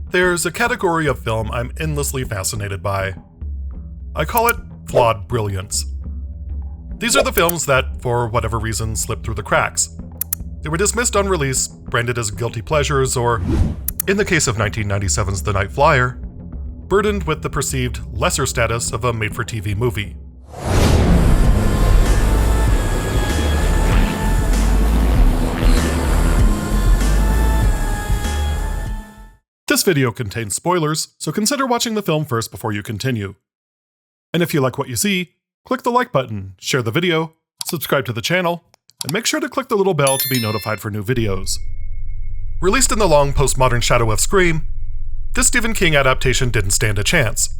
There's a category of film I'm endlessly fascinated by. I call it Flawed Brilliance. These are the films that, for whatever reason, slip through the cracks. They were dismissed on release, branded as guilty pleasures, or, in the case of 1997's The Night Flyer, burdened with the perceived lesser status of a made-for-TV movie. This video contains spoilers, so consider watching the film first before you continue. And if you like what you see, click the like button, share the video, subscribe to the channel, and make sure to click the little bell to be notified for new videos. Released in the long postmodern shadow of Scream, this Stephen King adaptation didn't stand a chance.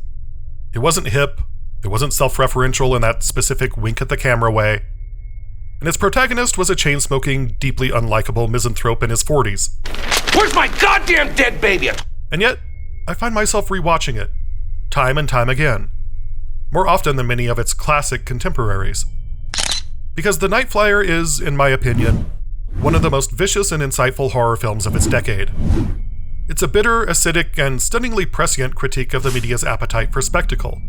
It wasn't hip, it wasn't self-referential in that specific wink at the camera way, and its protagonist was a chain-smoking, deeply unlikable misanthrope in his 40s. Where's my goddamn dead baby? And yet, I find myself rewatching it, time and time again, more often than many of its classic contemporaries. Because The Night Flyer is, in my opinion, one of the most vicious and insightful horror films of its decade. It's a bitter, acidic, and stunningly prescient critique of the media's appetite for spectacle.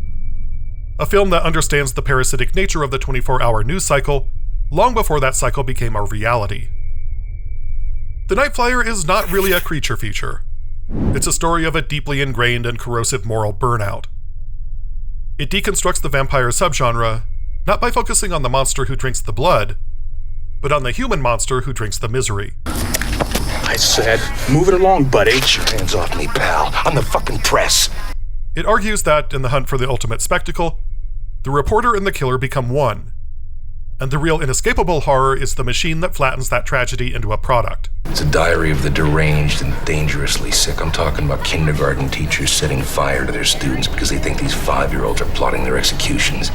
A film that understands the parasitic nature of the 24-hour news cycle long before that cycle became our reality. The Night Flyer is not really a creature feature. It's a story of a deeply ingrained and corrosive moral burnout. It deconstructs the vampire subgenre, not by focusing on the monster who drinks the blood, but on the human monster who drinks the misery. I said, move it along, buddy. Get your hands off me, pal. I'm the fucking press. It argues that, in the hunt for the ultimate spectacle, the reporter and the killer become one. And the real inescapable horror is the machine that flattens that tragedy into a product. It's a diary of the deranged and dangerously sick. I'm talking about kindergarten teachers setting fire to their students because they think these 5-year-olds are plotting their executions.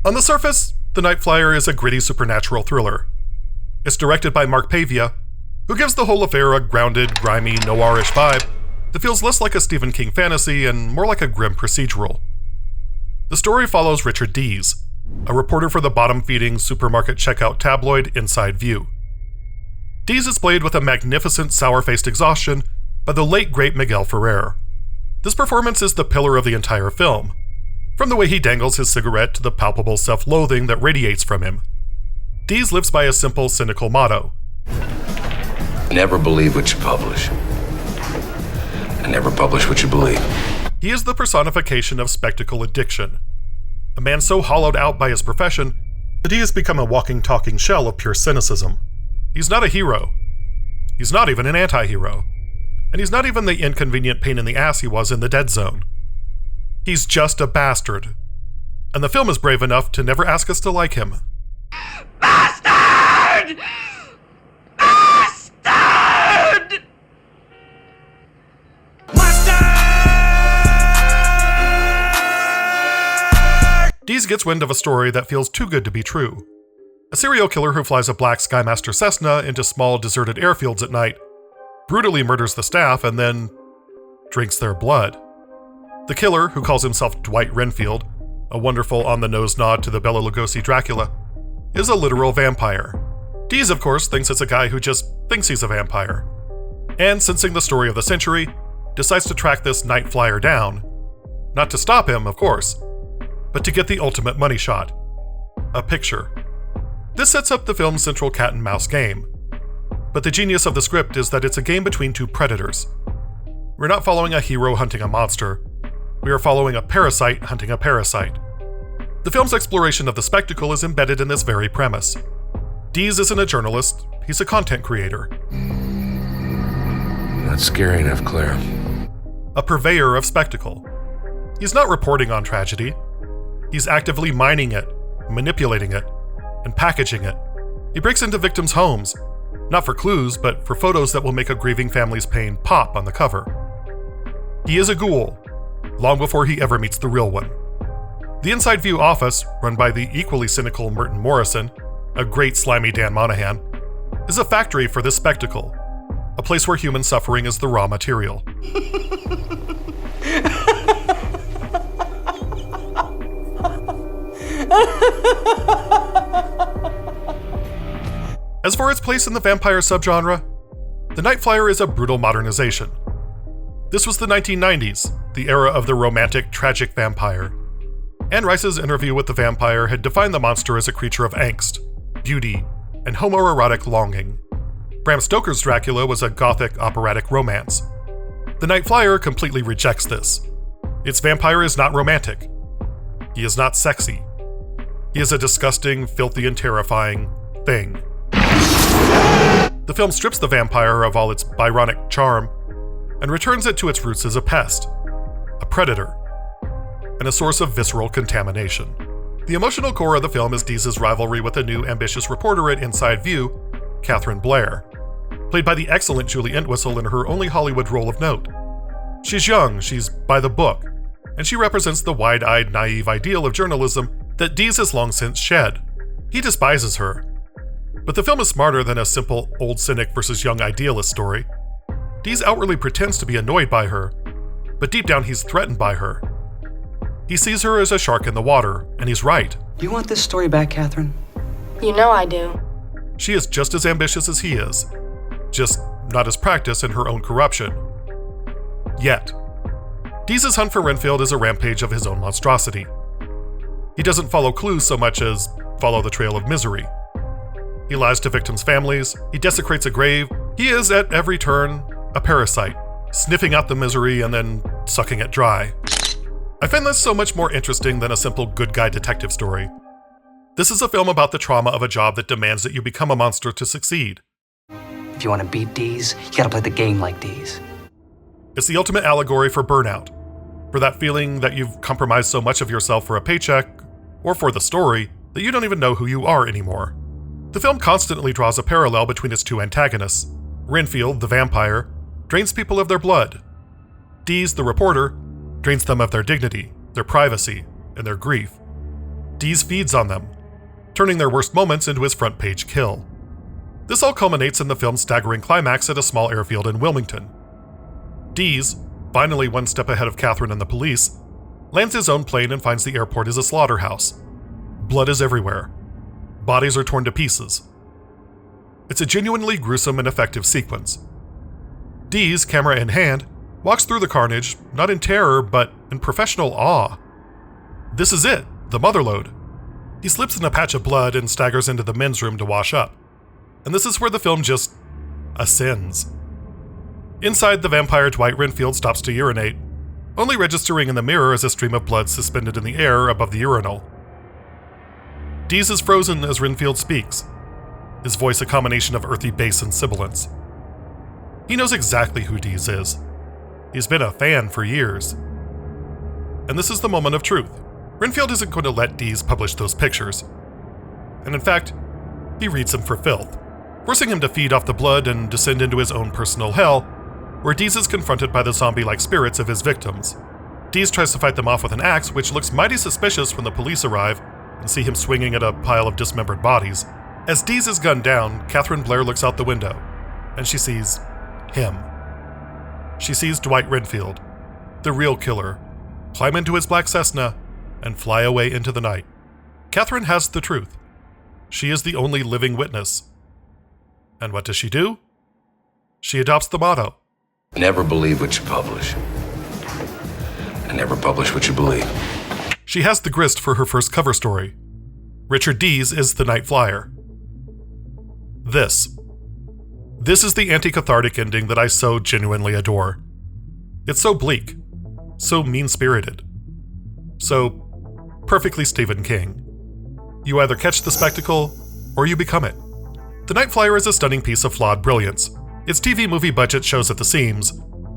On the surface, The Night Flyer is a gritty supernatural thriller. It's directed by Mark Pavia, who gives the whole affair a grounded, grimy, noirish vibe that feels less like a Stephen King fantasy and more like a grim procedural. The story follows Richard Dees, a reporter for the bottom-feeding supermarket checkout tabloid Inside View. Dees is played with a magnificent sour-faced exhaustion by the late great Miguel Ferrer. This performance is the pillar of the entire film, from the way he dangles his cigarette to the palpable self-loathing that radiates from him. Dees lives by a simple, cynical motto. Never believe what you publish. And never publish what you believe. He is the personification of spectacle addiction. A man so hollowed out by his profession that he has become a walking, talking shell of pure cynicism. He's not a hero. He's not even an anti-hero. And he's not even the inconvenient pain in the ass he was in The Dead Zone. He's just a bastard. And the film is brave enough to never ask us to like him. Bastard! Bastard! Dees gets wind of a story that feels too good to be true. A serial killer who flies a black Skymaster Cessna into small deserted airfields at night, brutally murders the staff, and then drinks their blood. The killer, who calls himself Dwight Renfield, a wonderful on-the-nose nod to the Bela Lugosi Dracula, is a literal vampire. Dees, of course, thinks it's a guy who just thinks he's a vampire. And, sensing the story of the century, decides to track this Night Flyer down. Not to stop him, of course, but to get the ultimate money shot. A picture. This sets up the film's central cat and mouse game. But the genius of the script is that it's a game between two predators. We're not following a hero hunting a monster. We are following a parasite hunting a parasite. The film's exploration of the spectacle is embedded in this very premise. Dees isn't a journalist, he's a content creator. Not scary enough, Claire. A purveyor of spectacle. He's not reporting on tragedy. He's actively mining it, manipulating it, and packaging it. He breaks into victims' homes, not for clues, but for photos that will make a grieving family's pain pop on the cover. He is a ghoul, long before he ever meets the real one. The Inside View office, run by the equally cynical Merton Morrison, a great slimy Dan Monahan, is a factory for this spectacle, a place where human suffering is the raw material. As for its place in the vampire subgenre, The Night Flyer is a brutal modernization. This was the 1990s, the era of the romantic, tragic vampire. Anne Rice's interview with the vampire had defined the monster as a creature of angst, beauty, and homoerotic longing. Bram Stoker's Dracula was a gothic operatic romance. The Night Flyer completely rejects this. Its vampire is not romantic. He is not sexy. He is a disgusting, filthy, and terrifying thing. The film strips the vampire of all its Byronic charm and returns it to its roots as a pest, a predator, and a source of visceral contamination. The emotional core of the film is Dees' rivalry with a new ambitious reporter at Inside View, Katherine Blair, played by the excellent Julie Entwistle in her only Hollywood role of note. She's young, she's by the book, and she represents the wide-eyed, naive ideal of journalism that Dees has long since shed. He despises her. But the film is smarter than a simple old cynic versus young idealist story. Dees outwardly pretends to be annoyed by her, but deep down he's threatened by her. He sees her as a shark in the water, and he's right. Do you want this story back, Katherine? You know I do. She is just as ambitious as he is, just not as practiced in her own corruption. Yet. Dees' hunt for Renfield is a rampage of his own monstrosity. He doesn't follow clues so much as follow the trail of misery. He lies to victims' families, he desecrates a grave, he is, at every turn, a parasite, sniffing out the misery and then sucking it dry. I find this so much more interesting than a simple good guy detective story. This is a film about the trauma of a job that demands that you become a monster to succeed. If you want to beat Dees, you gotta play the game like Dees. It's the ultimate allegory for burnout, for that feeling that you've compromised so much of yourself for a paycheck, or for the story, that you don't even know who you are anymore. The film constantly draws a parallel between its two antagonists. Renfield, the vampire, drains people of their blood. Dees, the reporter, drains them of their dignity, their privacy, and their grief. Dees feeds on them, turning their worst moments into his front-page kill. This all culminates in the film's staggering climax at a small airfield in Wilmington. Dees, finally one step ahead of Katherine and the police, lands his own plane and finds the airport is a slaughterhouse. Blood is everywhere. Bodies are torn to pieces. It's a genuinely gruesome and effective sequence. Dees, camera in hand, walks through the carnage, not in terror, but in professional awe. This is it, the motherlode. He slips in a patch of blood and staggers into the men's room to wash up. And this is where the film just ascends. Inside, the vampire Dwight Renfield stops to urinate, only registering in the mirror as a stream of blood suspended in the air above the urinal. Dees is frozen as Renfield speaks, his voice a combination of earthy bass and sibilance. He knows exactly who Dees is. He's been a fan for years. And this is the moment of truth. Renfield isn't going to let Dees publish those pictures. And in fact, he reads them for filth, forcing him to feed off the blood and descend into his own personal hell, where Dees is confronted by the zombie-like spirits of his victims. Dees tries to fight them off with an axe, which looks mighty suspicious when the police arrive and see him swinging at a pile of dismembered bodies. As Dees is gunned down, Katherine Blair looks out the window, and she sees him. She sees Dwight Renfield, the real killer, climb into his black Cessna and fly away into the night. Katherine has the truth. She is the only living witness. And what does she do? She adopts the motto. Never believe what you publish. And never publish what you believe. She has the grist for her first cover story. Richard Dees is the Night Flyer. This is the anti-cathartic ending that I so genuinely adore. It's so bleak, so mean-spirited, so perfectly Stephen King. You either catch the spectacle, or you become it. The Night Flyer is a stunning piece of flawed brilliance. Its TV movie budget shows at the seams.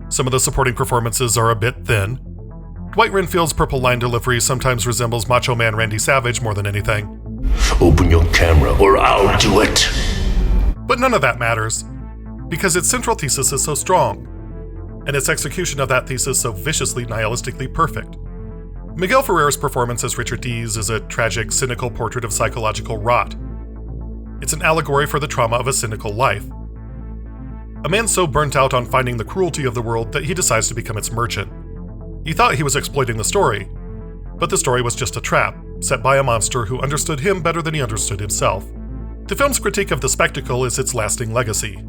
Some of the supporting performances are a bit thin. Dwight Renfield's purple line delivery sometimes resembles Macho Man Randy Savage more than anything. Open your camera or I'll do it. But none of that matters, because its central thesis is so strong, and its execution of that thesis so viciously nihilistically perfect. Miguel Ferrer's performance as Richard Dees is a tragic, cynical portrait of psychological rot. It's an allegory for the trauma of a cynical life. A man so burnt out on finding the cruelty of the world that he decides to become its merchant. He thought he was exploiting the story, but the story was just a trap, set by a monster who understood him better than he understood himself. The film's critique of the spectacle is its lasting legacy.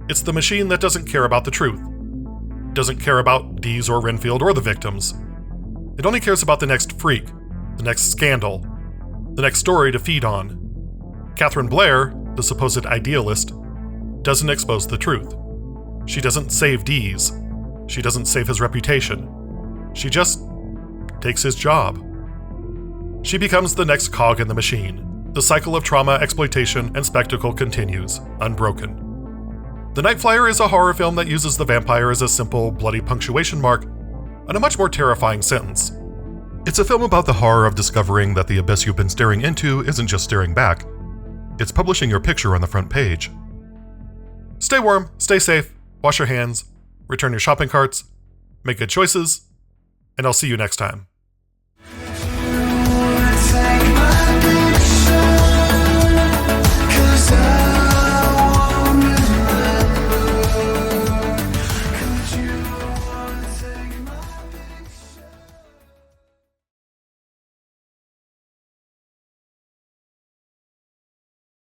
It's the machine that doesn't care about the truth. doesn't care about Dees or Renfield or the victims. It only cares about the next freak, the next scandal, the next story to feed on. Katherine Blair, the supposed idealist, doesn't expose the truth. She doesn't save Dees. She doesn't save his reputation. She just takes his job. She becomes the next cog in the machine. The cycle of trauma, exploitation, and spectacle continues, unbroken. The Night Flyer is a horror film that uses the vampire as a simple, bloody punctuation mark and a much more terrifying sentence. It's a film about the horror of discovering that the abyss you've been staring into isn't just staring back. It's publishing your picture on the front page. Stay warm, stay safe, wash your hands, return your shopping carts, make good choices, and I'll see you next time.